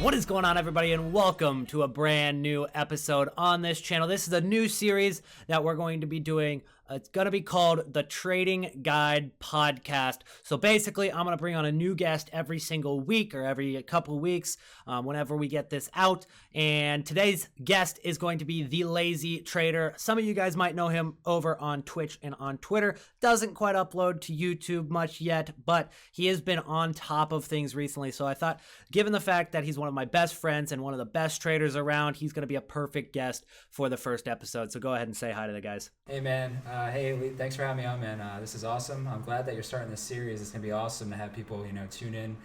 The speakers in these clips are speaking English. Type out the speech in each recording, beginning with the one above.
What is going on, everybody, and welcome to a brand new episode on this channel. This is a new series that we're going to be doing. It's going to be called the Trading Guide Podcast. So basically, I'm going to bring on a new guest every single week or every couple weeks whenever we get this out. And today's guest is going to be TheLazyTrader. Some of you guys might know him over on Twitch and on Twitter. Doesn't quite upload to YouTube much yet, but he has been on top of things recently. So I thought, given the fact that he's one of my best friends and one of the best traders around, he's going to be a perfect guest for the first episode. So go ahead and say hi to the guys. Hey, man. Hey, ELYYT, thanks for having me on, man. This is awesome. I'm glad that you're starting this series. It's going to be awesome to have people, tune in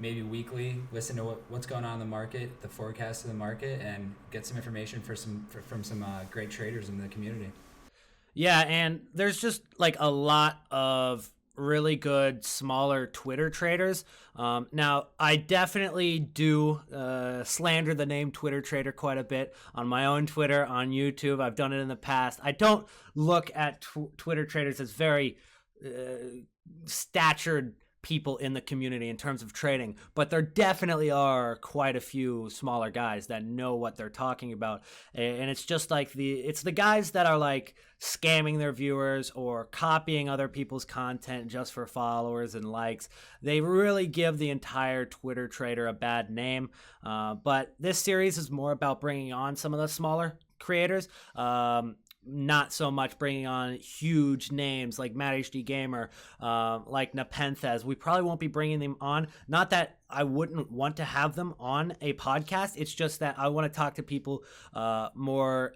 maybe weekly, listen to what's going on in the market, the forecast of the market, and get some information from some great traders in the community. Yeah, and there's just like a lot of really good smaller Twitter traders. Now, I definitely do slander the name Twitter trader quite a bit on my own Twitter, on YouTube. I've done it in the past. I don't look at Twitter traders as very statured people in the community in terms of trading, but there definitely are quite a few smaller guys that know what they're talking about. And it's just like it's the guys that are like scamming their viewers or copying other people's content just for followers and likes. They really give the entire Twitter trader a bad name. But this series is more about bringing on some of the smaller creators. Not so much bringing on huge names like Matt HD Gamer, like Nepenthez. We probably won't be bringing them on. Not that I wouldn't want to have them on a podcast. It's just that I want to talk to people more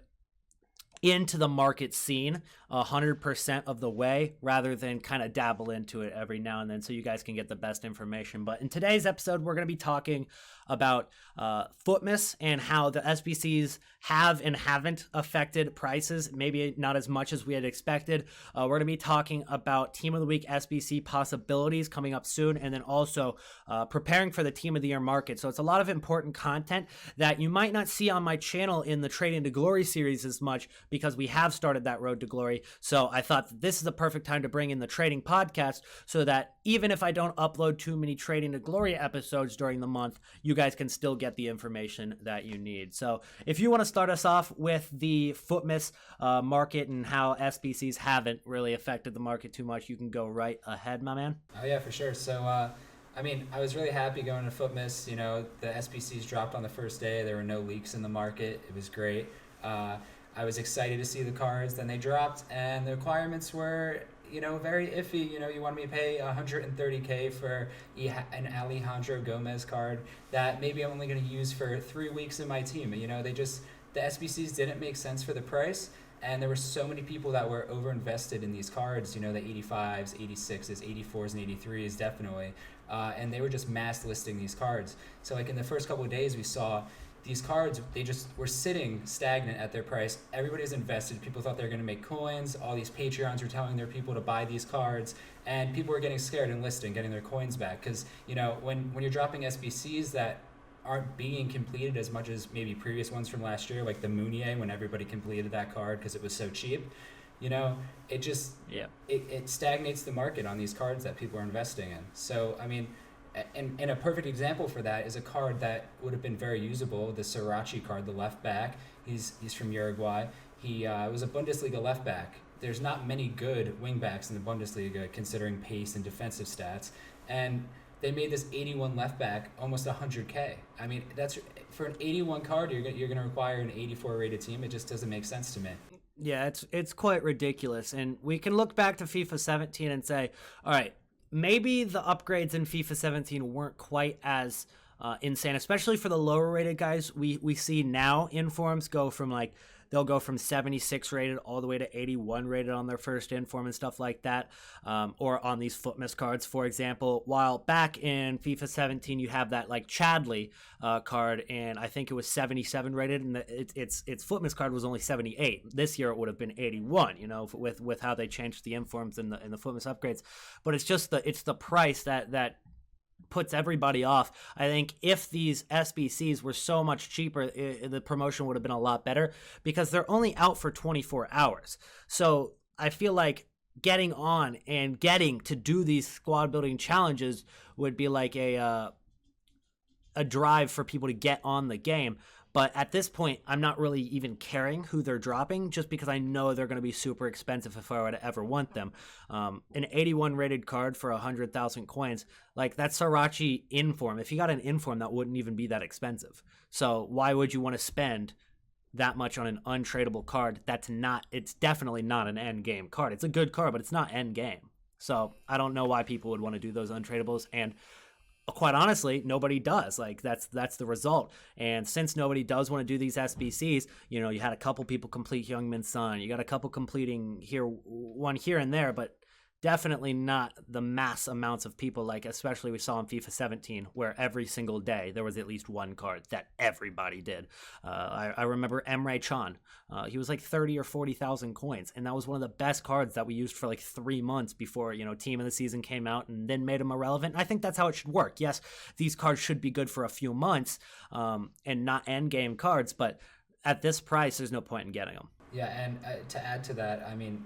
into the market scene 100% of the way, rather than kind of dabble into it every now and then so you guys can get the best information. But in today's episode, we're going to be talking about FUTMAS and how the SBCs have and haven't affected prices, maybe not as much as we had expected. We're going to be talking about Team of the Week SBC possibilities coming up soon, and then also preparing for the Team of the Year market. So it's a lot of important content that you might not see on my channel in the Trading to Glory series as much, because we have started that road to glory. So I thought that this is the perfect time to bring in the trading podcast, so that even if I don't upload too many Trading to Glory episodes during the month, you guys can still get the information that you need. So if you want to start us off with the FUTMAS market and how SBCs haven't really affected the market too much, you can go right ahead, my man. Oh, yeah, for sure. So, I was really happy going to FUTMAS. The SBCs dropped on the first day. There were no leaks in the market. It was great. I was excited to see the cards. Then they dropped, and the requirements were, very iffy. You wanted me to pay $130K for an Alejandro Gomez card that maybe I'm only going to use for 3 weeks in my team. The SBCs didn't make sense for the price, and there were so many people that were over-invested in these cards, the 85s, 86s, 84s, and 83s, definitely. And they were just mass listing these cards. So like in the first couple of days, we saw these cards, they just were sitting stagnant at their price. Everybody's invested. People thought they were going to make coins. All these Patreons were telling their people to buy these cards, and people were getting scared and listing, getting their coins back. Because, when you're dropping SBCs that aren't being completed as much as maybe previous ones from last year, like the Mounier, when everybody completed that card because it was so cheap, it just, it stagnates the market on these cards that people are investing in. So, and a perfect example for that is a card that would have been very usable, the Sirachi card, the left back. He's from Uruguay. He was a Bundesliga left back. There's not many good wing backs in the Bundesliga considering pace and defensive stats. And they made this 81 left back almost 100K. That's for an 81 card, you're going to require an 84 rated team. It just doesn't make sense to me. Yeah, it's quite ridiculous. And we can look back to FIFA 17 and say, all right, maybe the upgrades in FIFA 17 weren't quite as insane, especially for the lower rated guys. We see now informs they'll go from 76 rated all the way to 81 rated on their first inform and stuff like that, or on these FUTMAS cards, for example. While back in FIFA 17, you have that like Chadley card, and I think it was 77 rated, and its FUTMAS card was only 78. This year it would have been 81, with how they changed the informs and the FUTMAS upgrades. But it's just the price that puts everybody off. I think if these SBCs were so much cheaper, the promotion would have been a lot better, because they're only out for 24 hours. So I feel like getting on and getting to do these squad building challenges would be like a drive for people to get on the game. But at this point, I'm not really even caring who they're dropping, just because I know they're going to be super expensive if I were to ever want them. An 81 rated card for 100,000 coins, like that's Sriracha Inform. If you got an Inform, that wouldn't even be that expensive. So why would you want to spend that much on an untradeable card? It's definitely not an end game card. It's a good card, but it's not end game. So I don't know why people would want to do those untradables. And quite honestly, nobody does. Like that's the result. And since nobody does want to do these SBCs, you had a couple people complete Heung-min Son. You got a couple completing one here and there, but definitely not the mass amounts of people, like especially we saw in FIFA 17, where every single day there was at least one card that everybody did. I remember Emre Can. He was like 30 or 40,000 coins, and that was one of the best cards that we used for like 3 months before Team of the Season came out and then made him irrelevant. I think that's how it should work. Yes, these cards should be good for a few months and not end game cards, but at this price, there's no point in getting them. Yeah, and to add to that, I mean,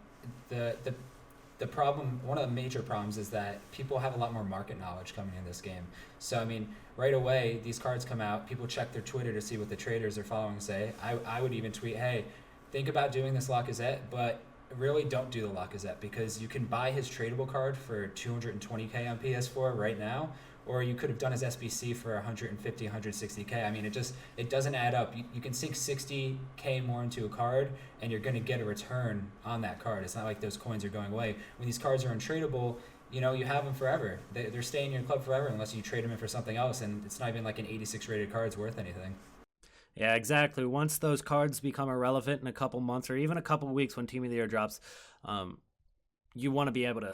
the problem, one of the major problems, is that people have a lot more market knowledge coming in this game. So, I mean, right away, these cards come out, people check their Twitter to see what the traders are following say. I would even tweet, hey, think about doing this Lacazette, but really don't do the Lacazette, because you can buy his tradable card for 220k on PS4 right now, or you could have done his SBC for 150, 160k. I mean, it doesn't add up. You can sink 60k more into a card, and you're going to get a return on that card. It's not like those coins are going away. When these cards are untradeable, you have them forever. They're staying in your club forever unless you trade them in for something else, and it's not even like an 86 rated card's worth anything. Yeah, exactly. Once those cards become irrelevant in a couple months or even a couple weeks when Team of the Year drops, you want to be able to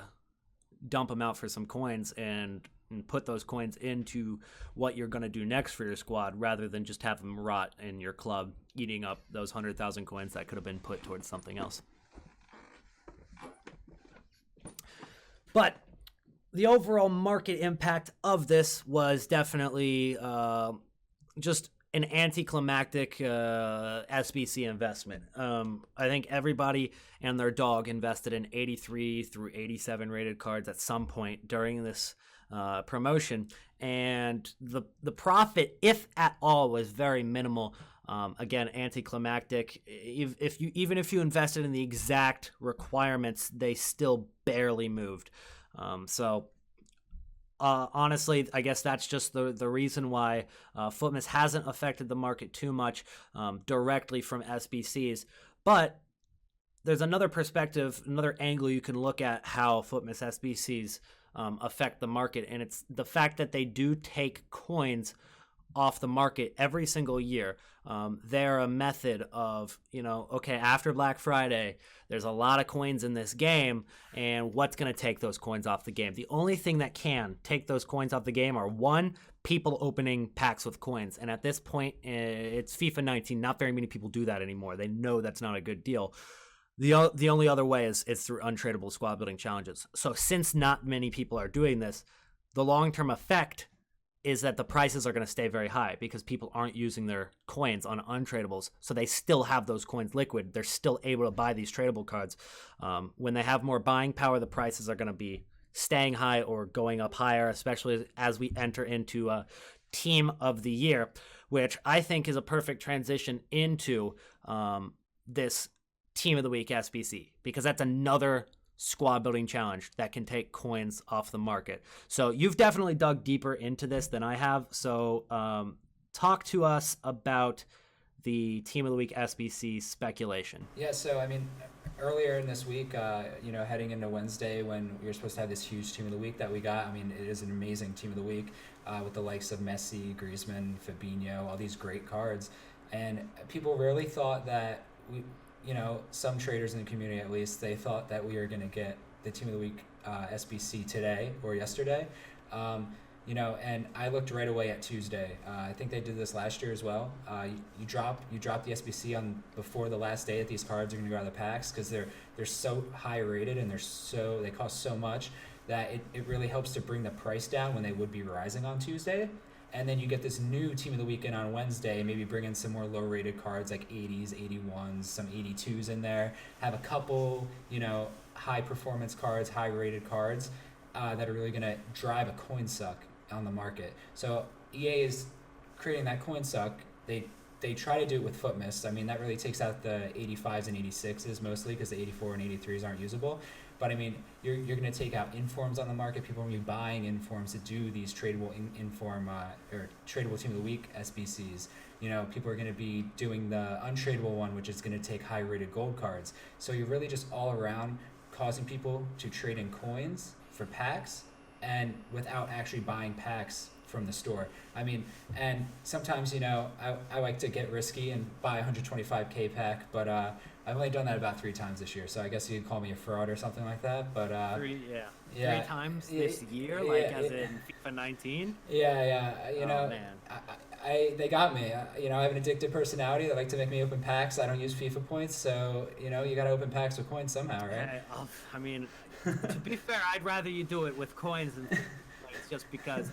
dump them out for some coins and put those coins into what you're going to do next for your squad, rather than just have them rot in your club, eating up those 100,000 coins that could have been put towards something else. But the overall market impact of this was definitely just an anticlimactic SBC investment. I think everybody and their dog invested in 83 through 87 rated cards at some point during this promotion, and the profit, if at all, was very minimal. Again, anticlimactic. Even if you invested in the exact requirements, they still barely moved. Honestly, I guess that's just the reason why FUTMAS hasn't affected the market too much directly from SBCs. But there's another perspective, another angle you can look at how FUTMAS SBCs affect the market, and it's the fact that they do take coins off the market every single year. They're a method of, okay, after Black Friday, there's a lot of coins in this game, and what's going to take those coins off the game? The only thing that can take those coins off the game are, one, people opening packs with coins. And at this point, it's FIFA 19. Not very many people do that anymore. They know that's not a good deal. The only other way is through untradeable squad building challenges. So since not many people are doing this, the long-term effect is that the prices are going to stay very high because people aren't using their coins on untradables. So they still have those coins liquid. They're still able to buy these tradable cards. When they have more buying power, the prices are going to be staying high or going up higher, especially as we enter into Team of the Year, which I think is a perfect transition into this Team of the Week SBC, because that's another squad building challenge that can take coins off the market. So you've definitely dug deeper into this than I have. So talk to us about the Team of the Week SBC speculation. Yeah, so I mean, earlier in this week, heading into Wednesday when we were supposed to have this huge Team of the Week that we got, I mean, it is an amazing Team of the Week with the likes of Messi, Griezmann, Fabinho, all these great cards. And people really thought that some traders in the community, at least, they thought that we were going to get the Team of the Week SBC today or yesterday. And I looked right away at Tuesday. I think they did this last year as well. You drop the SBC on before the last day that these cards are going to go out of the packs, because they're so high rated and they cost so much that it really helps to bring the price down when they would be rising on Tuesday. And then you get this new Team of the Weekend on Wednesday, maybe bring in some more low-rated cards like 80s, 81s, some 82s in there. Have a couple, high-performance cards, high-rated cards that are really going to drive a coin suck on the market. So EA is creating that coin suck, they try to do it with FUTMAS. I mean, that really takes out the 85s and 86s mostly, because the 84 and 83s aren't usable. But I mean, you're going to take out informs on the market. People are going to be buying informs to do these tradable inform or tradable team of the week SBCs. You know, people are going to be doing the untradable one, which is going to take high rated gold cards. So you're really just all around causing people to trade in coins for packs, and without actually buying packs from the store. I mean, and sometimes, you know, I like to get risky and buy a 125k pack, but I've only done that about 3 times this year, so I guess you could call me a fraud or something like that. But three times this year, as in FIFA 19. Yeah. You know, man. They got me. You know, I have an addictive personality that like to make me open packs. I don't use FIFA points, so you know, you got to open packs with coins somehow, right? I mean, to be fair, I'd rather you do it with coins than points, just because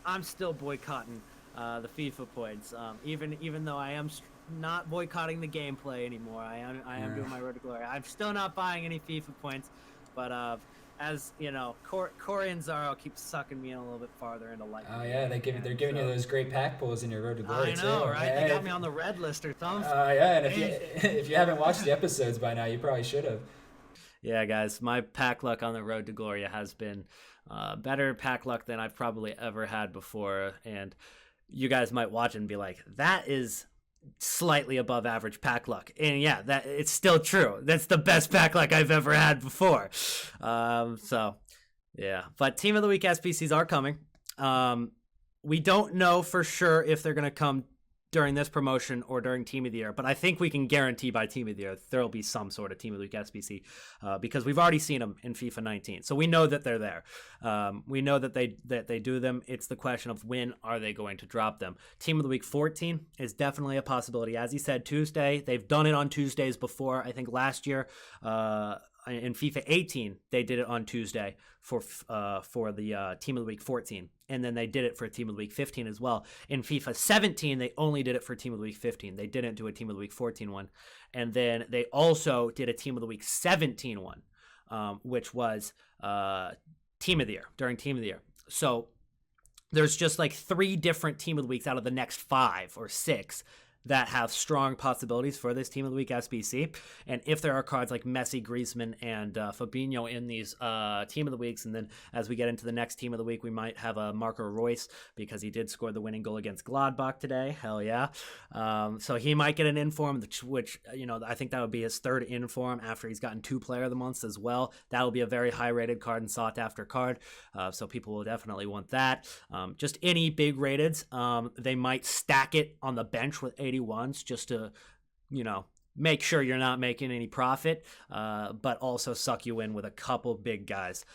I'm still boycotting the FIFA points. Even though I am not boycotting the gameplay anymore, I am doing my Road to Glory. I'm still not buying any FIFA points, but as you know, Corey and Zaro keep sucking me in a little bit farther into light. Oh yeah, they're giving you those great pack pulls in your Road to Glory too. I know, right? They got me on the red list or something. Yeah, and if you haven't watched the episodes by now, you probably should have. Yeah, guys, my pack luck on the Road to Gloria has been better pack luck than I've probably ever had before, and you guys might watch it and be like, that is slightly above average pack luck, and yeah, that it's still true. That's the best pack luck I've ever had before. So yeah, but team of the week SBCs are coming. We don't know for sure if they're going to come during this promotion or during team of the year, but I think we can guarantee by team of the year there'll be some sort of team of the week SBC, because we've already seen them in FIFA 19, so we know that they're there. We know that they do them. It's the question of when are they going to drop them. Team of the week 14 is definitely a possibility. As he said, Tuesday. They've done it on Tuesdays before. I think last year in FIFA 18 they did it on Tuesday for the team of the week 14, and then they did it for team of the week 15 as well. In FIFA 17 they only did it for team of the week 15. They didn't do a team of the week 14 one, and then they also did a team of the week 17 one, which was team of the year, during team of the year. So there's just like 3 different team of the weeks out of the next 5 or 6 that have strong possibilities for this team of the week SBC. And if there are cards like Messi, Griezmann, and Fabinho in these team of the weeks, and then as we get into the next team of the week, we might have a Marco Reus, because he did score the winning goal against Gladbach today. Hell yeah. So he might get an inform, which you know, I think that would be his 3rd inform after he's gotten 2 player of the months as well. That will be a very high rated card and sought after card. So people will definitely want that. Just any big rated, they might stack it on the bench with 81s just to, you know, make sure you're not making any profit, but also suck you in with a couple big guys.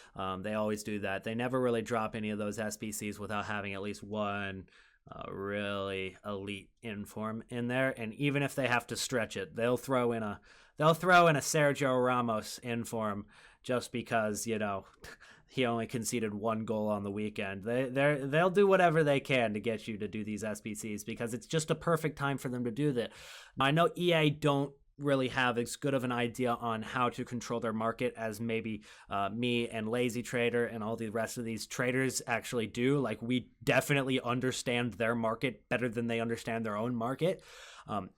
They always do that. They never really drop any of those SBCs without having at least one really elite inform in there. And even if they have to stretch it, they'll throw in a Sergio Ramos inform just because, you know, he only conceded 1 goal on the weekend. They'll do whatever they can to get you to do these SBCs, because it's just a perfect time for them to do that. I know EA don't really have as good of an idea on how to control their market as maybe me and LazyTrader and all the rest of these traders actually do. Like, we definitely understand their market better than they understand their own market.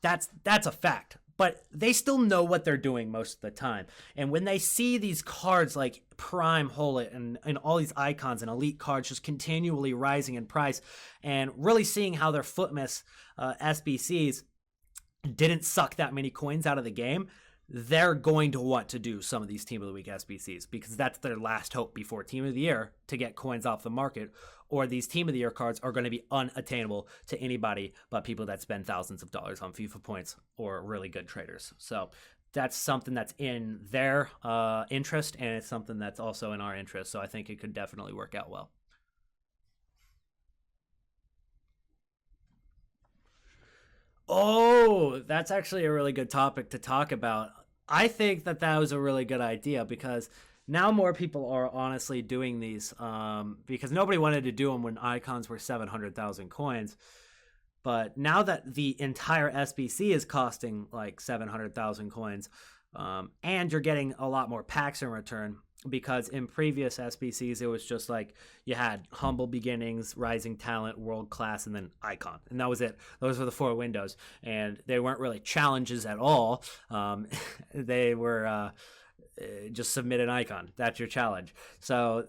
That's a fact. But they still know what they're doing most of the time. And when they see these cards like Prime, Hullet, and all these icons and elite cards just continually rising in price, and really seeing how their FUTMAS SBCs didn't suck that many coins out of the game, they're going to want to do some of these Team of the Week SBCs, because that's their last hope before Team of the Year to get coins off the market, or these Team of the Year cards are going to be unattainable to anybody but people that spend thousands of dollars on FIFA points or really good traders. So that's something that's in their interest, and it's something that's also in our interest. So I think it could definitely work out well. Oh, that's actually a really good topic to talk about. I think that was a really good idea, because now more people are honestly doing these, because nobody wanted to do them when icons were 700,000 coins. But now that the entire SBC is costing like 700,000 coins, And you're getting a lot more packs in return, because in previous SBCs, it was just like you had humble beginnings, rising talent, world class, and then icon. And that was it. Those were the 4 windows. And they weren't really challenges at all. They were just submit an icon. That's your challenge. So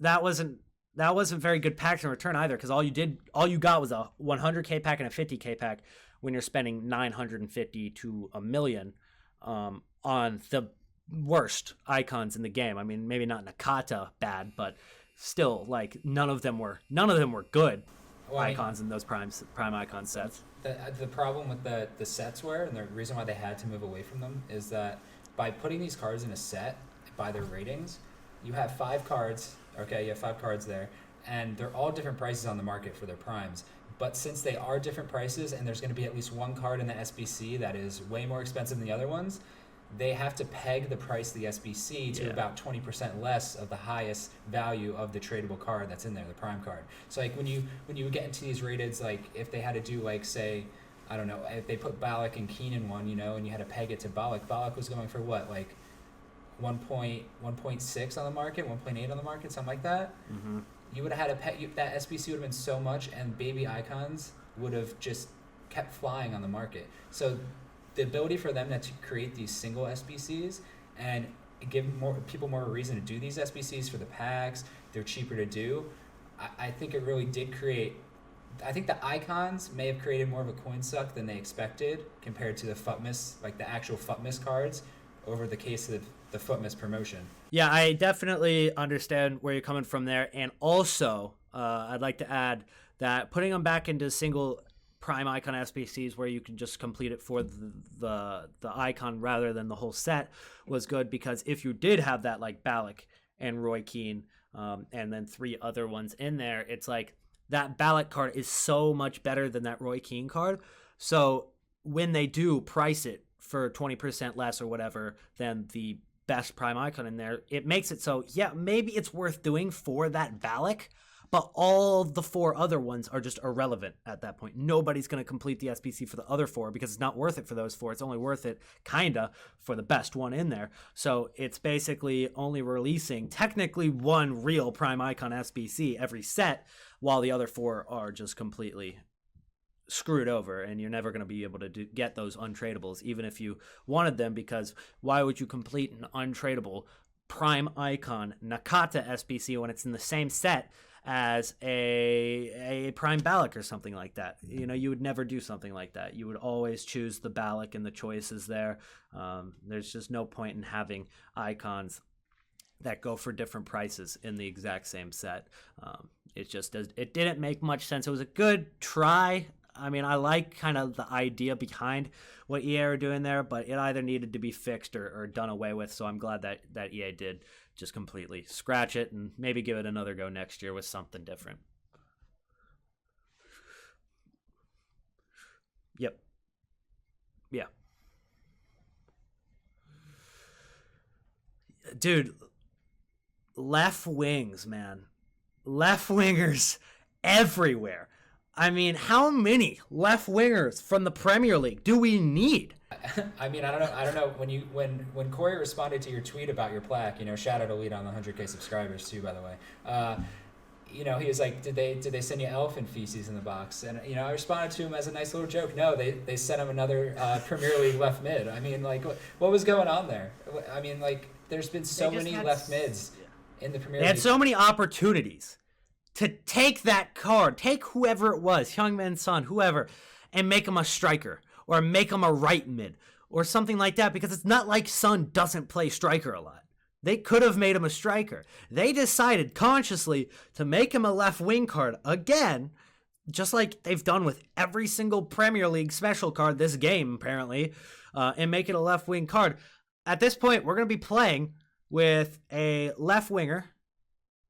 that wasn't very good packs in return either, because all you got was a 100K pack and a 50K pack when you're spending 950 to $1 million on the worst icons in the game. I mean, maybe not Nakata bad, but still, like, none of them were good icons in those prime icon sets. The problem with the sets were, and the reason why they had to move away from them, is that by putting these cards in a set by their ratings, you have 5 cards. Okay, you have 5 cards there, and they're all different prices on the market for their primes. But since they are different prices, and there's going to be at least one card in the SBC that is way more expensive than the other ones, they have to peg the price of the SBC to about 20% less of the highest value of the tradable card that's in there, the prime card. So like when you get into these rateds, like if they had to do, like, say, I don't know, if they put Ballack and Keen in one, and you had to peg it to Ballack was going for what, like 1.6 on the market, 1.8 on the market, something like that. Mm-hmm. You would have had that SBC would have been so much, and baby icons would have just kept flying on the market. So the ability for them to create these single SBCs and give people more reason to do these SBCs for the packs, they're cheaper to do. I think it really did create. I think the icons may have created more of a coin suck than they expected compared to the FUTMAS, like the actual FUTMAS cards, over the case of the FUTMAS promotion. Yeah, I definitely understand where you're coming from there. And also, I'd like to add that putting them back into single prime icon SBCs where you can just complete it for the icon rather than the whole set was good, because if you did have that, like Ballack and Roy Keane, and then 3 other ones in there, it's like that Ballack card is so much better than that Roy Keane card. So when they do price it for 20% less or whatever than the best prime icon in there, it makes it so, yeah, maybe it's worth doing for that Ballack, but all the 4 other ones are just irrelevant at that point. Nobody's going to complete the SBC for the other 4 because it's not worth it for those 4. It's only worth it, kinda, for the best one in there. So it's basically only releasing technically 1 real prime icon SBC every set, while the other 4 are just completely screwed over, and you're never going to be able to get those untradables, even if you wanted them, because why would you complete an untradable prime icon Nakata SBC when it's in the same set as a prime Ballack or something like that? You would never do something like that. You would always choose the Ballack and the choices there. There's just no point in having icons that go for different prices in the exact same set. It didn't make much sense. It was a good try. I mean, I like kind of the idea behind what EA are doing there, but it either needed to be fixed or done away with. So I'm glad that EA did just completely scratch it and maybe give it another go next year with something different. Yep. Yeah. Dude, left wings, man. Left wingers everywhere. I mean, how many left wingers from the Premier League do we need? I mean, I don't know. When Corey responded to your tweet about your plaque, shout out ELYYT on the 100K subscribers too, by the way. He was like, did they send you elephant feces in the box? And I responded to him as a nice little joke. No, they sent him another Premier League left mid. I mean, like, what was going on there? I mean, like, there's been so many left mids in the Premier League. They had so many opportunities to take that card, take whoever it was, Heung-min Son, whoever, and make him a striker or make him a right mid or something like that, because it's not like Son doesn't play striker a lot. They could have made him a striker. They decided consciously to make him a left wing card again, just like they've done with every single Premier League special card this game, apparently, and make it a left wing card. At this point, we're going to be playing with a left winger,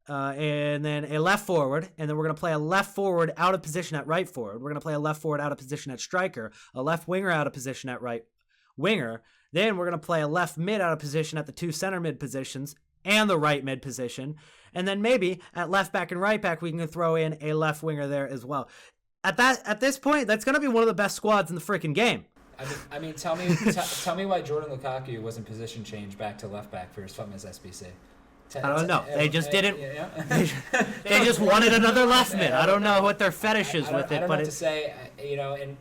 and then a left forward, and then we're going to play a left forward out of position at right forward. We're going to play a left forward out of position at striker, a left winger out of position at right winger. Then we're going to play a left mid out of position at the 2 center mid positions and the right mid position. And then maybe at left back and right back, we can throw in a left winger there as well. At this point, that's going to be one of the best squads in the freaking game. I mean, tell me, tell me why Jordan Lukaku wasn't position changed back to left back for his FUTMAS SBC. I don't know. They just didn't. Yeah. They just wanted another left mid. I don't know what their fetish is with it. I don't but know what to say.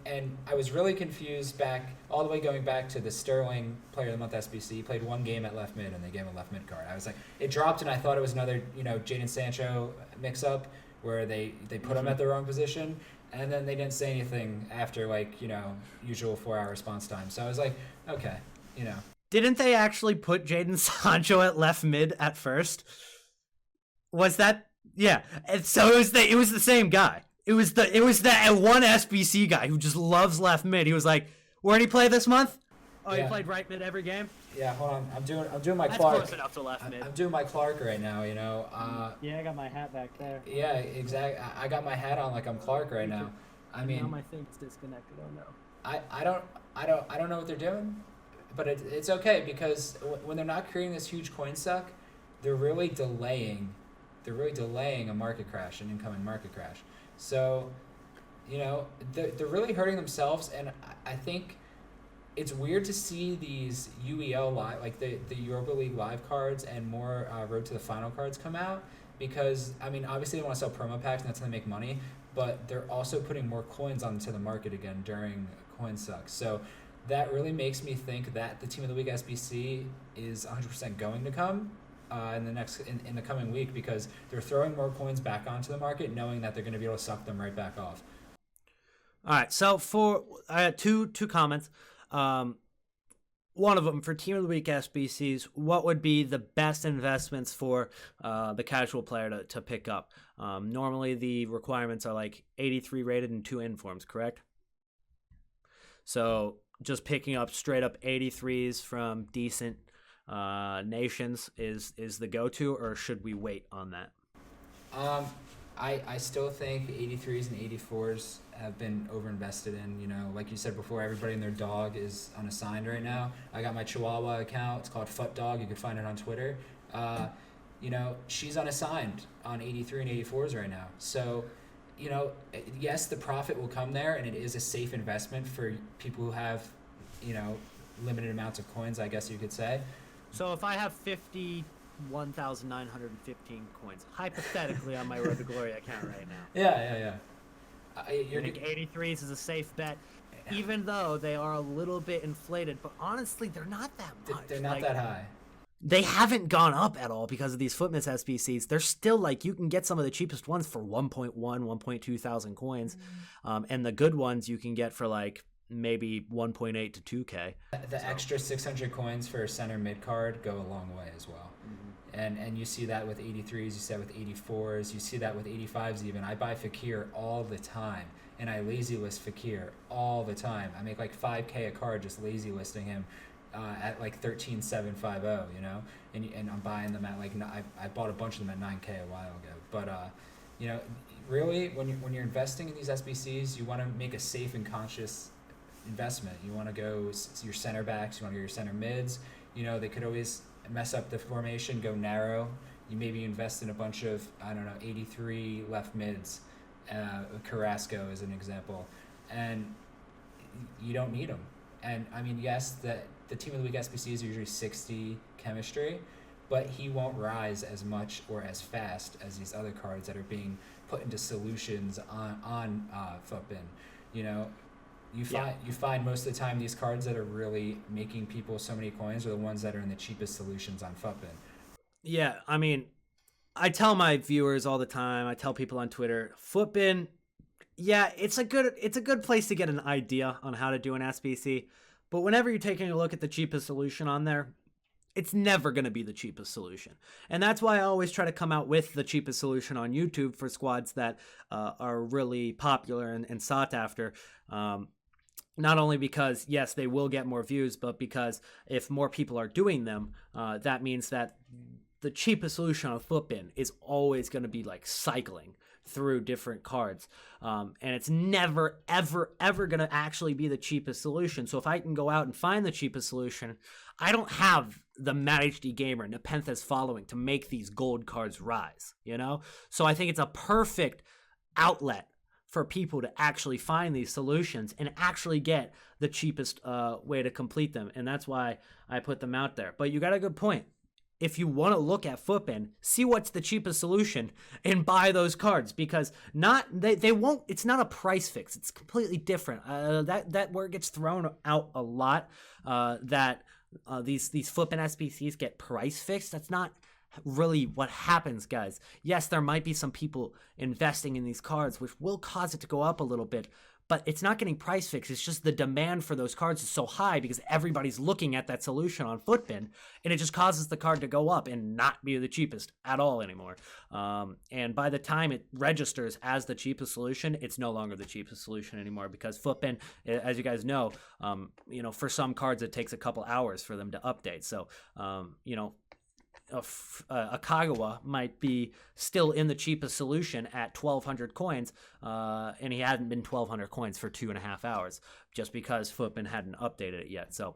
And I was really confused all the way going back to the Sterling Player of the Month SBC. He played one game at left mid, and they gave him a left mid card. I was like, it dropped, and I thought it was another, Jadon Sancho mix-up where they put him at the wrong position, and then they didn't say anything after, usual 4-hour response time. So I was like, okay, Didn't they actually put Jadon Sancho at left mid at first? Was that? Yeah. And so it was the same guy. It was the one SBC guy who just loves left mid. He was like, "Where did he play this month? Oh, yeah. He played right mid every game." Yeah, hold on. I'm doing my That's Clark. close enough to left mid. I'm doing my Clark right now. Yeah, I got my hat back there. Yeah, exactly. I got my hat on like I'm Clark right now. I mean, now my thing's disconnected. Oh no. I don't know what they're doing. But it's okay because when they're not creating this huge coin suck, they're really delaying a market crash, an incoming market crash. So, they're really hurting themselves, and I think it's weird to see these UEL live, like the Europa League live cards and more Road to the Final cards come out because, I mean, obviously they want to sell promo packs and that's how they make money, but they're also putting more coins onto the market again during coin suck. So that really makes me think that the Team of the Week SBC is 100% going to come in the coming week because they're throwing more coins back onto the market, knowing that they're going to be able to suck them right back off. All right, so I had two comments. One of them for Team of the Week SBCs, what would be the best investments for the casual player to pick up? Normally the requirements are like 83 rated and 2 informs, correct? So just picking up straight up 83s from decent nations is the go-to, or should we wait on that? I still think 83s and 84s have been overinvested in. Like you said before, everybody and their dog is unassigned right now. I got my Chihuahua account. It's called FUTDog. You can find it on Twitter. She's unassigned on 83 and 84s right now. So, yes, the profit will come there, and it is a safe investment for people who have, limited amounts of coins, I guess you could say. So if I have 51,915 coins, hypothetically, on my Road to Glory account right now. Yeah. I think 83s is a safe bet, even though they are a little bit inflated. But honestly, they're not that much. They're not that high. They haven't gone up at all because of these FUTMAS SBCs. They're still you can get some of the cheapest ones for 1.1, 1.2 thousand coins. And the good ones you can get for maybe 1.8 to 2K. The extra 600 coins for a center mid card go a long way as well. And you see that with 83s, you see that with 84s, you see that with 85s even. I buy Fakir all the time, and I lazy list Fakir all the time. I make $5K a card just lazy listing him at 13,750, and I'm buying them at I bought a bunch of them at 9K a while ago. But really when you're investing in these SBCs, you want to make a safe and conscious investment. You want to go your center backs, you want to go your center mids. They could always mess up the formation, go narrow. You maybe invest in a bunch of 83 left mids, Carrasco as an example, and you don't need them. And I mean, yes, the Team of the Week SBCs are usually 60 chemistry, but he won't rise as much or as fast as these other cards that are being put into solutions on FUTBIN. You find most of the time these cards that are really making people so many coins are the ones that are in the cheapest solutions on FUTBIN. Yeah, I mean, I tell my viewers all the time, I tell people on Twitter, FUTBIN, yeah, it's a good place to get an idea on how to do an SBC, but whenever you're taking a look at the cheapest solution on there, it's never going to be the cheapest solution. And that's why I always try to come out with the cheapest solution on YouTube for squads that are really popular and sought after. Not only because, yes, they will get more views, but because if more people are doing them, that means that the cheapest solution on FUTBIN is always going to be cycling through different cards. And it's never, ever, ever going to actually be the cheapest solution. So if I can go out and find the cheapest solution, I don't have the Matt HD Gamer, Nepenthes following to make these gold cards rise, So I think it's a perfect outlet for people to actually find these solutions and actually get the cheapest way to complete them. And that's why I put them out there. But you got a good point. If you want to look at FUTBIN, see what's the cheapest solution and buy those cards, because they won't. It's not a price fix. It's completely different. That word gets thrown out a lot. That these FUTBIN SBCs get price fixed. That's not really what happens, guys. Yes, there might be some people investing in these cards, which will cause it to go up a little bit. But it's not getting price fixed. It's just the demand for those cards is so high because everybody's looking at that solution on FUTBIN, and it just causes the card to go up and not be the cheapest at all anymore. And by the time it registers as the cheapest solution, it's no longer the cheapest solution anymore, because FUTBIN, as you guys know, for some cards it takes a couple hours for them to update. So, a Kagawa might be still in the cheapest solution at 1,200 coins, and he hadn't been 1,200 coins for 2.5 hours just because FUTBIN hadn't updated it yet. So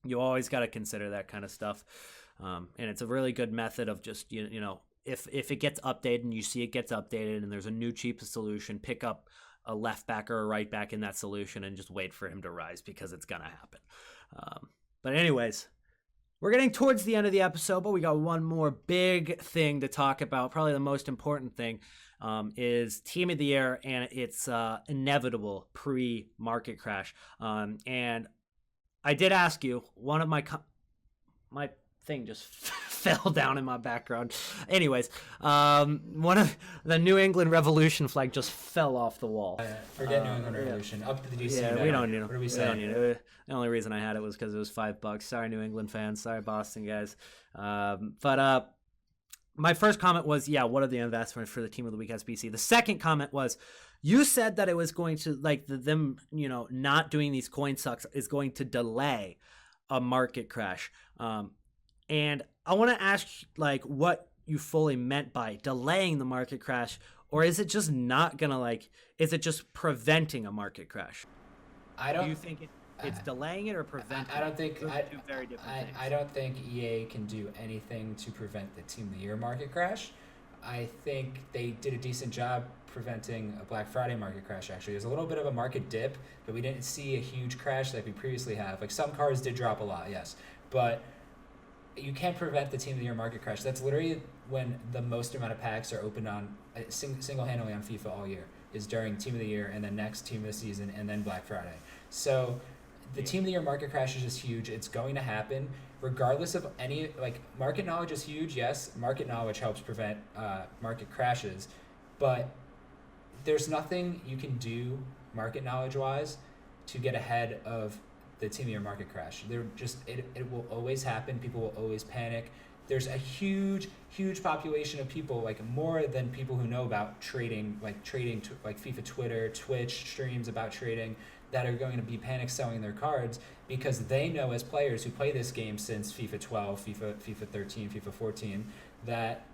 you always got to consider that kind of stuff, and it's a really good method of just if it gets updated and you see it gets updated and there's a new cheapest solution, pick up a left back or a right back in that solution and just wait for him to rise, because it's gonna happen. But anyways, we're getting towards the end of the episode, but we got one more big thing to talk about. Probably the most important thing is Team of the Year and its inevitable pre-market crash. And I did ask you, one of my thing just fell down in my background. Anyways, one of the New England Revolution flag just fell off the wall. Forget New England Revolution. Up to the DC. Yeah, we don't need it. What are we saying? The only reason I had it was because it was $5. Sorry, New England fans. Sorry, Boston guys. But my first comment was, what are the investments for the Team of the Week SBC? The second comment was, you said that it was going to, them, not doing these coin sucks is going to delay a market crash. And I want to ask, what you fully meant by delaying the market crash, or is it just not gonna, is it just preventing a market crash? Do you think it's delaying it or preventing? I don't think. Two very different things. I don't think EA can do anything to prevent the Team of the Year market crash. I think they did a decent job preventing a Black Friday market crash. Actually, there's a little bit of a market dip, but we didn't see a huge crash like we previously have. Some cards did drop a lot, yes, but you can't prevent the Team of the Year market crash. That's literally when the most amount of packs are opened on single-handedly on FIFA all year, is during Team of the Year and then next Team of the Season and then Black Friday. So the Team of the Year market crash is just huge. It's going to happen regardless of any, market knowledge is huge. Yes, market knowledge helps prevent market crashes, but there's nothing you can do market knowledge-wise to get ahead of the Team of the Year market crash. It will always happen. People will always panic. There's a huge population of people, more than people who know about trading, FIFA Twitter, Twitch streams about trading, that are going to be panic selling their cards because they know, as players who play this game since FIFA 12, FIFA 13, FIFA 14, that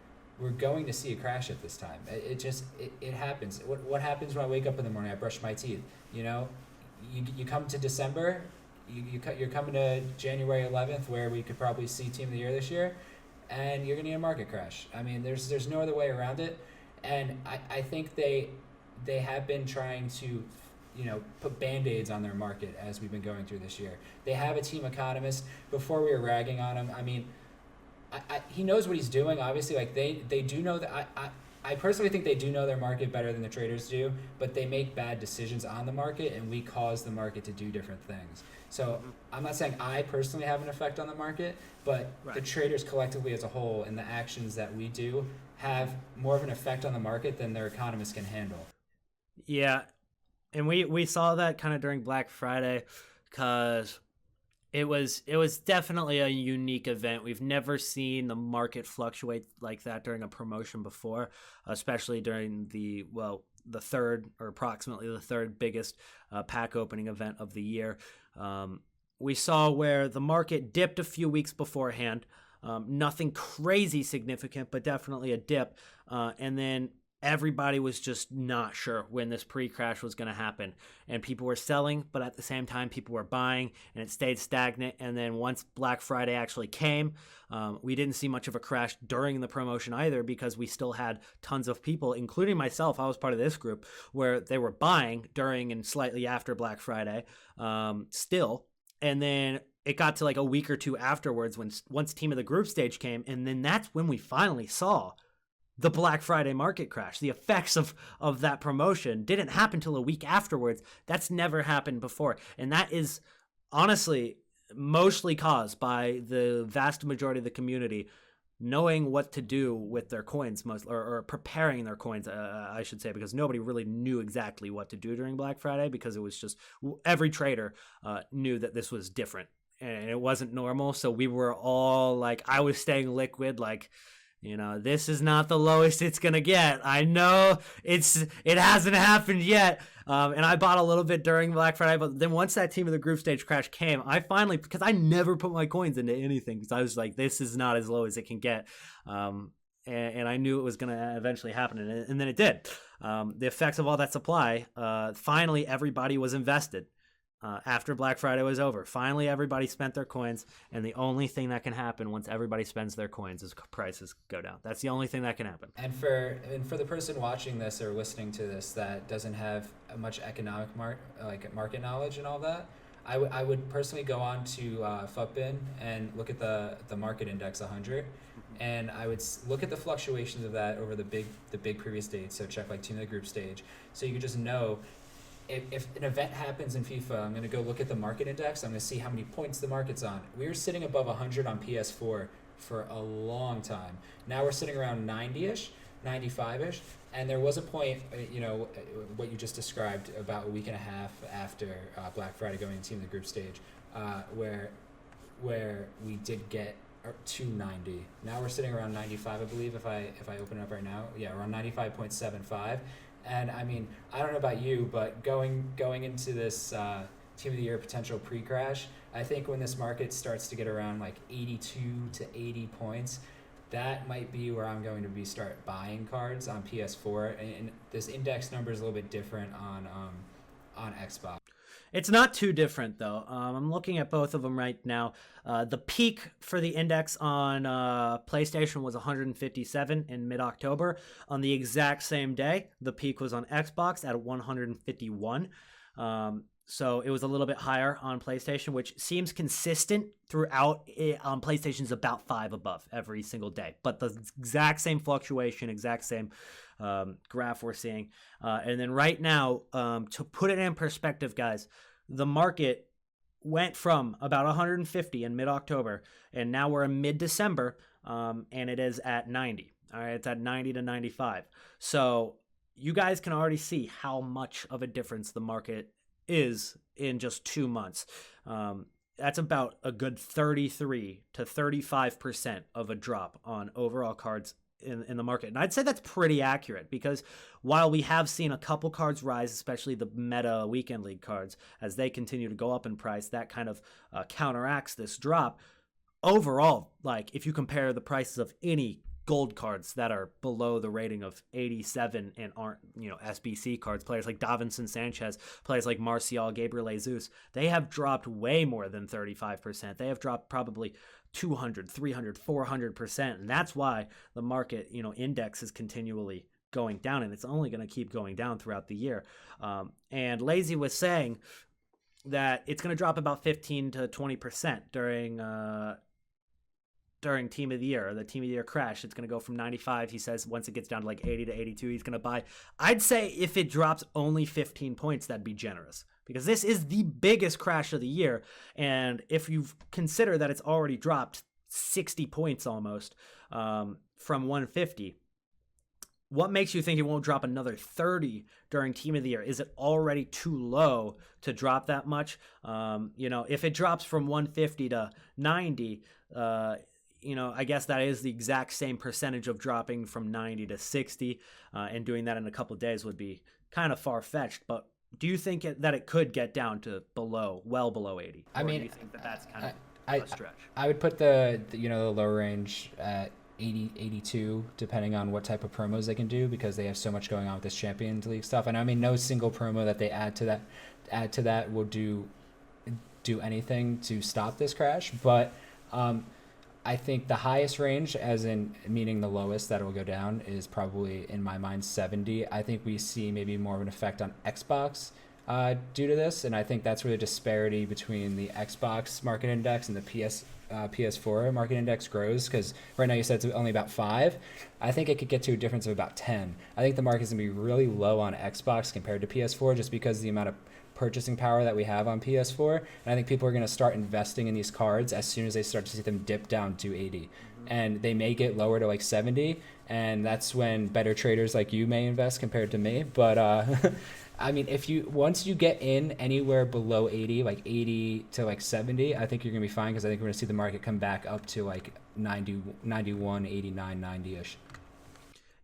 we're going to see a crash at this time. It happens. What happens when I wake up in the morning? I brush my teeth. You come to December. You're coming to January 11th, where we could probably see Team of the Year this year, and you're gonna need a market crash. I mean, there's no other way around it, and I think they have been trying to, put band-aids on their market as we've been going through this year. They have a team economist. Before we were ragging on him, I mean, he knows what he's doing. Obviously, they do know that. I personally think they do know their market better than the traders do, but they make bad decisions on the market, and we cause the market to do different things. So I'm not saying I personally have an effect on the market, but the traders collectively as a whole and the actions that we do have more of an effect on the market than their economists can handle. Yeah, and we saw that kind of during Black Friday, because it was definitely a unique event. We've never seen the market fluctuate like that during a promotion before, especially during the third, or approximately the third biggest pack opening event of the year. We saw where the market dipped a few weeks beforehand, nothing crazy significant, but definitely a dip. And then everybody was just not sure when this pre-crash was going to happen, and people were selling, but at the same time people were buying, and it stayed stagnant. And then once Black Friday actually came, we didn't see much of a crash during the promotion either, because we still had tons of people, including myself. I was part of this group where they were buying during and slightly after Black Friday still. And then it got to like a week or two afterwards once Team of the Group stage came, and then that's when we finally saw the Black Friday market crash. The effects of that promotion didn't happen till a week afterwards. That's never happened before. And that is honestly mostly caused by the vast majority of the community knowing what to do with their coins, or preparing their coins, I should say, because nobody really knew exactly what to do during Black Friday, because it was just every trader knew that this was different and it wasn't normal. So we were all like, I was staying liquid, like, this is not the lowest it's going to get. I know it hasn't happened yet. And I bought a little bit during Black Friday, but then once that Team of the Group stage crash came, I finally, because I never put my coins into anything, because I was like, this is not as low as it can get. And I knew it was going to eventually happen. And then it did. The effects of all that supply, finally everybody was invested. After Black Friday was over, finally everybody spent their coins, and the only thing that can happen once everybody spends their coins is prices go down. That's the only thing that can happen. And for the person watching this or listening to this that doesn't have much economic market knowledge and all that, I would personally go on to FUTBIN and look at the market index 100, and I would look at the fluctuations of that over the big previous dates. So check like Team of the Group stage, so you could just know. If an event happens in FIFA, I'm going to go look at the market index. I'm going to see how many points the market's on. We were sitting above 100 on PS4 for a long time. Now we're sitting around 90-ish, 95-ish. And there was a point, what you just described about a week and a half after Black Friday going into Team of the Group stage, where we did get to 90. Now we're sitting around 95, I believe, if I open it up right now. Yeah, around 95.75. And I mean, I don't know about you, but going into this Team of the Year potential pre-crash, I think when this market starts to get around like 82 to 80 points, that might be where I'm going to start buying cards on PS4. And this index number is a little bit different on Xbox. It's not too different, though. I'm looking at both of them right now. The peak for the index on PlayStation was 157 in mid-October. On the exact same day, the peak was on Xbox at 151. So it was a little bit higher on PlayStation, which seems consistent throughout. On PlayStation's about 5 above every single day. But the exact same fluctuation, exact same graph we're seeing. And then right now, to put it in perspective, guys, the market went from about 150 in mid-October, and now we're in mid-December, and it is at 90. All right, it's at 90 to 95. So you guys can already see how much of a difference the market is in just 2 months. That's about a good 33 to 35% of a drop on overall cards in the market. And I'd say that's pretty accurate, because while we have seen a couple cards rise, especially the meta weekend league cards, as they continue to go up in price, that kind of counteracts this drop. Overall, like if you compare the prices of any gold cards that are below the rating of 87 and aren't, SBC cards, players like Davinson Sanchez, players like Martial, Gabriel Jesus, they have dropped way more than 35%. They have dropped probably 200, 300, 400%. And that's why the market, index is continually going down, and it's only going to keep going down throughout the year. And Lazy was saying that it's going to drop about 15 to 20% during Team of the Year, or the Team of the Year crash. It's going to go from 95, he says, once it gets down to like 80 to 82, he's going to buy. I'd say if it drops only 15 points, that'd be generous, because this is the biggest crash of the year. And if you consider that it's already dropped 60 points almost from 150, what makes you think it won't drop another 30 during Team of the Year? Is it already too low to drop that much? If it drops from 150 to 90, I guess that is the exact same percentage of dropping from 90 to 60, and doing that in a couple of days would be kind of far-fetched. But do you think that it could get down to well below 80? I mean, do you think that's kind of a stretch? I would put the low range at 80, 82, depending on what type of promos they can do, because they have so much going on with this Champions League stuff. And I mean, no single promo that they add to that will do anything to stop this crash. But I think the highest range, as in meaning the lowest that it will go down, is probably, in my mind, 70. I think we see maybe more of an effect on Xbox due to this, and I think that's where the disparity between the Xbox market index and the PS4 market index grows, because right now you said it's only about 5. I think it could get to a difference of about 10. I think the market's going to be really low on Xbox compared to PS4, just because of the amount of purchasing power that we have on PS4, and I think people are going to start investing in these cards as soon as they start to see them dip down to 80, and they may get lower to like 70, and that's when better traders like you may invest compared to me. But I mean, once you get in anywhere below 80, like 80 to like 70, I think you're going to be fine, because I think we're going to see the market come back up to like 90, 91, 89, 90-ish.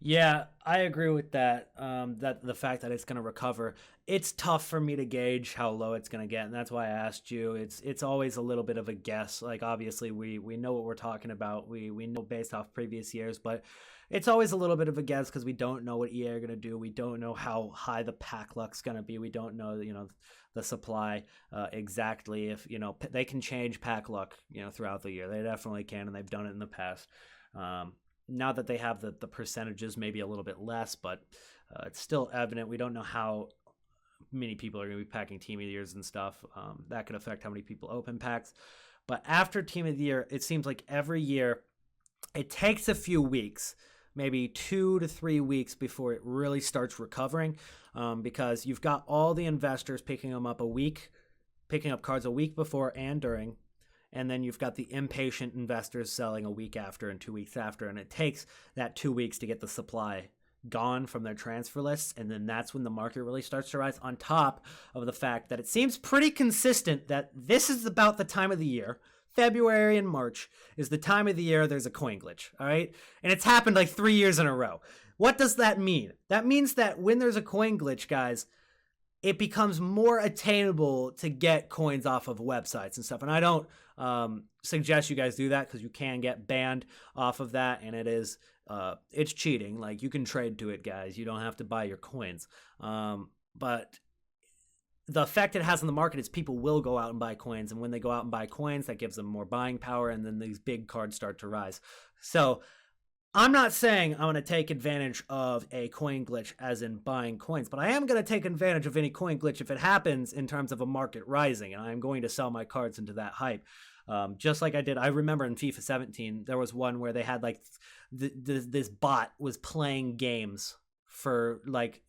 Yeah, I agree with that. That the fact that it's going to recover, it's tough for me to gauge how low it's going to get, and that's why I asked you. It's always a little bit of a guess. Like, obviously, we know what we're talking about. We know based off previous years, but it's always a little bit of a guess, because we don't know what EA are going to do. We don't know how high the pack luck's going to be. We don't know, the supply exactly. If they can change pack luck, throughout the year, they definitely can, and they've done it in the past. Now that they have the percentages, maybe a little bit less, but it's still evident. We don't know how many people are going to be packing Team of the Years and stuff. That could affect how many people open packs. But after Team of the Year, it seems like every year it takes a few weeks, maybe 2 to 3 weeks, before it really starts recovering, because you've got all the investors picking up cards a week before and during. And then you've got the impatient investors selling a week after and 2 weeks after. And it takes that 2 weeks to get the supply gone from their transfer lists. And then that's when the market really starts to rise, on top of the fact that it seems pretty consistent that this is about the time of the year. February and March is the time of the year there's a coin glitch, all right? And it's happened like 3 years in a row. What does that mean? That means that when there's a coin glitch, guys, it becomes more attainable to get coins off of websites and stuff. And I don't suggest you guys do that, because you can get banned off of that, and it's cheating. Like, you can trade to it, guys. You don't have to buy your coins. But the effect it has on the market is people will go out and buy coins, and when they go out and buy coins, that gives them more buying power, and then these big cards start to rise. So I'm not saying I'm going to take advantage of a coin glitch as in buying coins, but I am going to take advantage of any coin glitch if it happens in terms of a market rising, and I'm going to sell my cards into that hype. Just like I did. I remember in FIFA 17, there was one where they had like this bot was playing games for like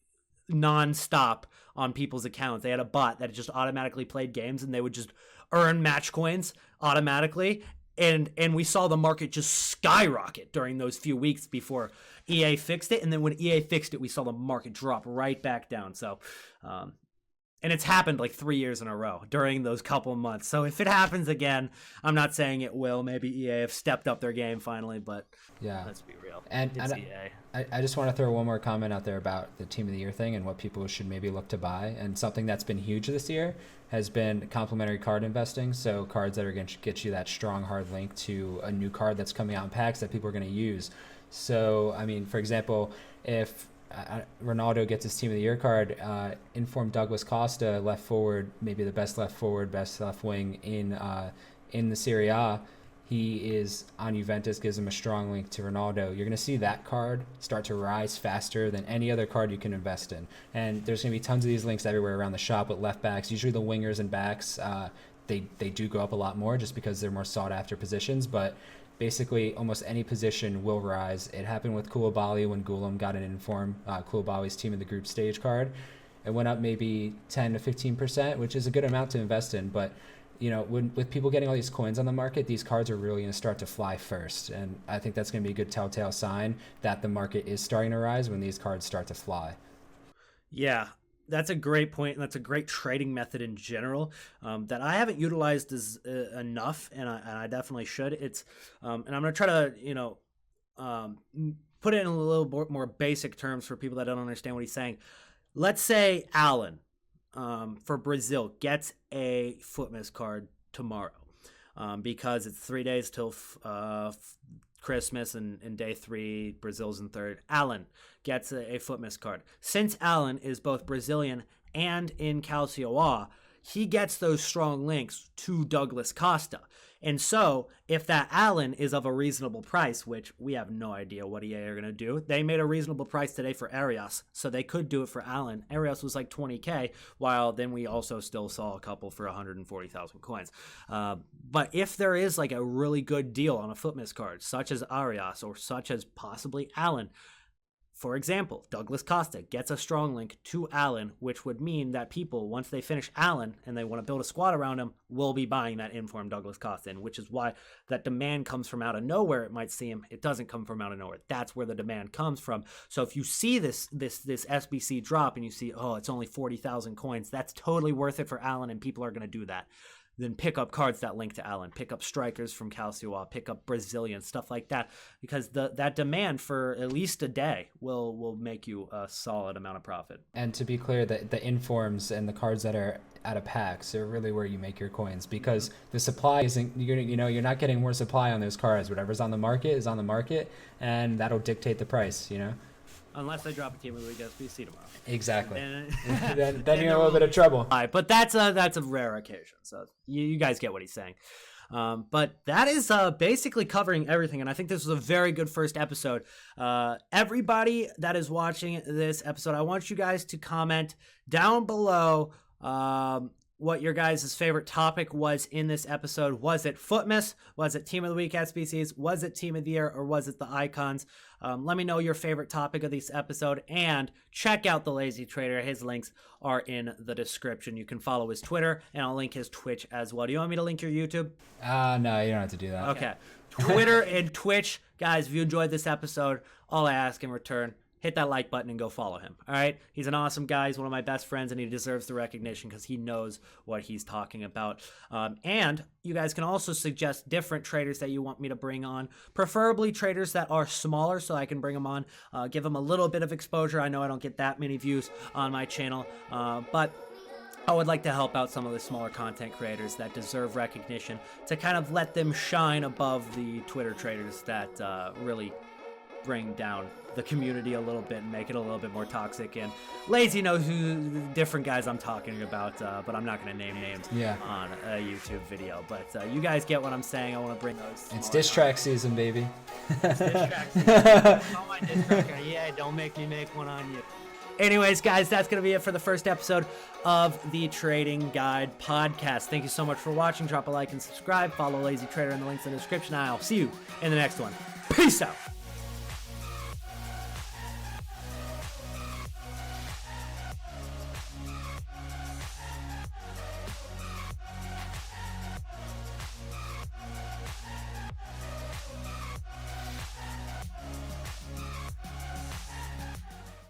non-stop on people's accounts. They had a bot that just automatically played games, and they would just earn match coins automatically. And we saw the market just skyrocket during those few weeks before EA fixed it. And then when EA fixed it, we saw the market drop right back down. So, and it's happened like 3 years in a row during those couple of months. So if it happens again, I'm not saying it will. Maybe EA have stepped up their game finally, but yeah, let's be real. And it's EA. I just want to throw one more comment out there about the Team of the Year thing and what people should maybe look to buy. And something that's been huge this year has been complementary card investing. So cards that are going to get you that strong hard link to a new card that's coming out in packs that people are going to use. So, I mean, for example, if Ronaldo gets his Team of the Year card, informed Douglas Costa, left forward, maybe the best left forward, best left wing in the Serie A, he is on Juventus, gives him a strong link to Ronaldo. You're going to see that card start to rise faster than any other card you can invest in. And there's going to be tons of these links everywhere around the shop with left backs. Usually the wingers and backs, they do go up a lot more just because they're more sought after positions. But basically almost any position will rise. It happened with Koulibaly when Gulam got an inform Koulibaly's team of the group stage card. It went up maybe 10 to 15%, which is a good amount to invest in. But with people getting all these coins on the market, these cards are really going to start to fly first. And I think that's going to be a good telltale sign that the market is starting to rise when these cards start to fly. Yeah, that's a great point, and that's a great trading method in general that I haven't utilized as enough, and I definitely should. It's and I'm going to try to put it in a little more basic terms for people that don't understand what he's saying. Let's say Alan for Brazil gets a FUTMAS card tomorrow because it's 3 days till Christmas in day 3, Brazil's in third. Alan gets a FUTMAS card. Since Alan is both Brazilian and in Calcio, he gets those strong links to Douglas Costa. And so if that Alan is of a reasonable price, which we have no idea what EA are going to do, they made a reasonable price today for Arias, so they could do it for Alan. Arias was like 20K, while then we also still saw a couple for 140,000 coins. But if there is like a really good deal on a FUTMAS card, such as Arias or such as possibly Alan, for example, Douglas Costa gets a strong link to Allen, which would mean that people, once they finish Allen and they want to build a squad around him, will be buying that informed Douglas Costa, which is why that demand comes from out of nowhere. It might seem it doesn't come from out of nowhere. That's where the demand comes from. So if you see this SBC drop and you see, oh, it's only 40,000 coins, that's totally worth it for Allen, and people are going to do that. Then pick up cards that link to Allen, pick up strikers from Calcio, pick up Brazilian, stuff like that, because that demand for at least a day will make you a solid amount of profit. And to be clear, the informs and the cards that are out of packs are really where you make your coins, because the supply isn't, you're not getting more supply on those cards. Whatever's on the market is on the market, and that'll dictate the price, Unless they drop a Team of the Week SBC tomorrow. Exactly. Then you're in a little bit of trouble. But that's a rare occasion. So you guys get what he's saying. But that is basically covering everything. And I think this was a very good first episode. Everybody that is watching this episode, I want you guys to comment down below what your guys' favorite topic was in this episode. Was it FUTMAS? Was it Team of the Week SBCs? Was it Team of the Year? Or was it the Icons? Let me know your favorite topic of this episode, and check out TheLazyTrader. His links are in the description. You can follow his Twitter, and I'll link his Twitch as well. Do you want me to link your YouTube? No, you don't have to do that. Okay. Twitter and Twitch. Guys, if you enjoyed this episode, all I ask in return, hit that like button and go follow him. All right. He's an awesome guy. He's one of my best friends, and he deserves the recognition because he knows what he's talking about. And you guys can also suggest different traders that you want me to bring on, preferably traders that are smaller so I can bring them on, give them a little bit of exposure. I know I don't get that many views on my channel, but I would like to help out some of the smaller content creators that deserve recognition to kind of let them shine above the Twitter traders that really bring down the community a little bit and make it a little bit more toxic. And Lazy knows who the different guys I'm talking about, but I'm not going to name names on a YouTube video. But you guys get what I'm saying. I want to bring those. It's diss track season, baby. It's diss track season. Oh, my diss track. Yeah, don't make me make one on you. Anyways, guys, that's going to be it for the first episode of the Trading Guide podcast. Thank you so much for watching. Drop a like and subscribe. Follow LazyTrader in the links in the description. I'll see you in the next one. Peace out.